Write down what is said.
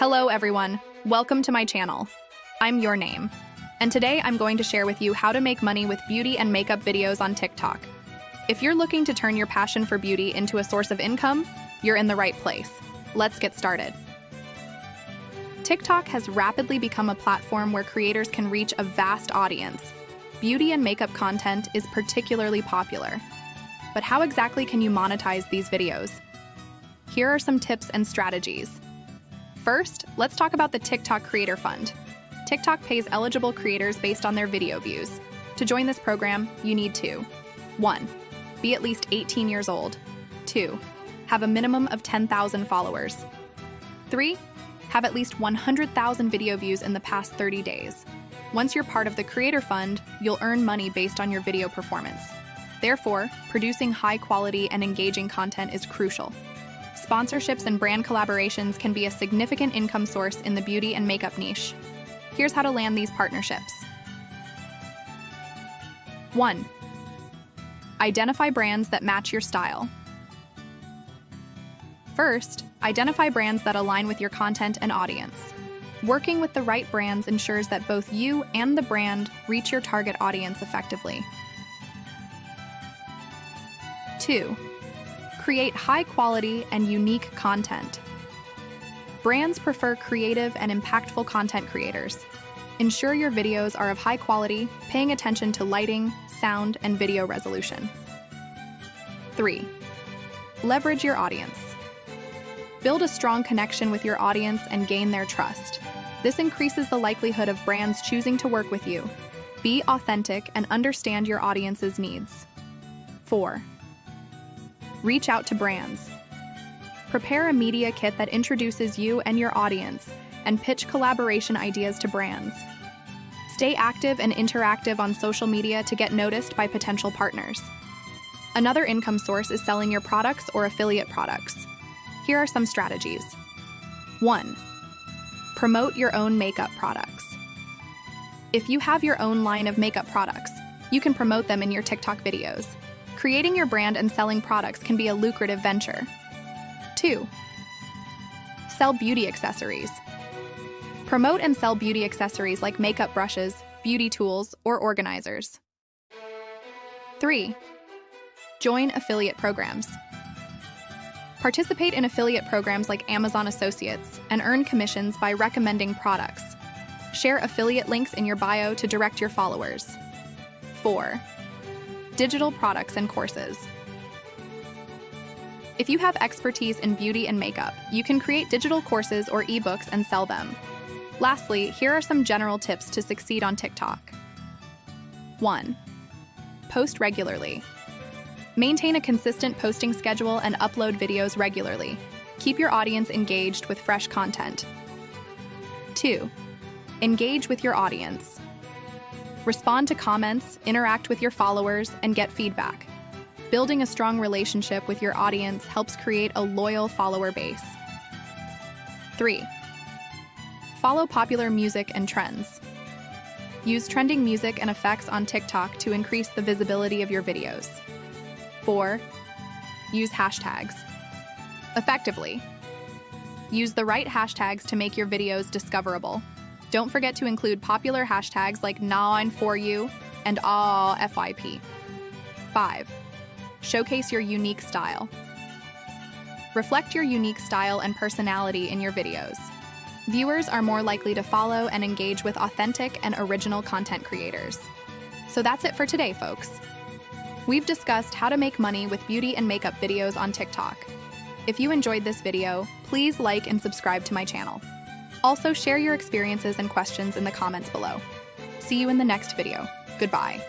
Hello everyone, welcome to my channel. I'm Your Name, and today I'm going to share with you how to make money with beauty and makeup videos on TikTok. If you're looking to turn your passion for beauty into a source of income, you're in the right place. Let's get started. TikTok has rapidly become a platform where creators can reach a vast audience. Beauty and makeup content is particularly popular. But how exactly can you monetize these videos? Here are some tips and strategies. First, let's talk about the TikTok Creator Fund. TikTok pays eligible creators based on their video views. To join this program, you need to 1. Be at least 18 years old. 2. Have a minimum of 10,000 followers. 3. Have at least 100,000 video views in the past 30 days. Once you're part of the Creator Fund, you'll earn money based on your video performance. Therefore, producing high-quality and engaging content is crucial. Sponsorships and brand collaborations can be a significant income source in the beauty and makeup niche. Here's how to land these partnerships. 1. Identify brands that match your style. First, identify brands that align with your content and audience. Working with the right brands ensures that both you and the brand reach your target audience effectively. 2. Create high-quality and unique content. Brands prefer creative and impactful content creators. Ensure your videos are of high quality, paying attention to lighting, sound, and video resolution. 3. Leverage your audience. Build a strong connection with your audience and gain their trust. This increases the likelihood of brands choosing to work with you. Be authentic and understand your audience's needs. 4. Reach out to brands. Prepare a media kit that introduces you and your audience and pitch collaboration ideas to brands. Stay active and interactive on social media to get noticed by potential partners. Another income source is selling your products or affiliate products. Here are some strategies. 1. Promote your own makeup products. If you have your own line of makeup products, you can promote them in your TikTok videos. Creating your brand and selling products can be a lucrative venture. 2. Sell beauty accessories. Promote and sell beauty accessories like makeup brushes, beauty tools, or organizers. 3. Join affiliate programs. Participate in affiliate programs like Amazon Associates and earn commissions by recommending products. Share affiliate links in your bio to direct your followers. 4. Digital products and courses. If you have expertise in beauty and makeup, you can create digital courses or ebooks and sell them. Lastly, here are some general tips to succeed on TikTok. 1. Post regularly. Maintain a consistent posting schedule and upload videos regularly. Keep your audience engaged with fresh content. 2. Engage with your audience. Respond to comments, interact with your followers, and get feedback. Building a strong relationship with your audience helps create a loyal follower base. 3. Follow popular music and trends. Use trending music and effects on TikTok to increase the visibility of your videos. 4. Use hashtags. Effectively. Use the right hashtags to make your videos discoverable. Don't forget to include popular hashtags like #9for you and #FYP. 5. Showcase your unique style. Reflect your unique style and personality in your videos. Viewers are more likely to follow and engage with authentic and original content creators. So that's it for today, folks. We've discussed how to make money with beauty and makeup videos on TikTok. If you enjoyed this video, please like and subscribe to my channel. Also, share your experiences and questions in the comments below. See you in the next video. Goodbye.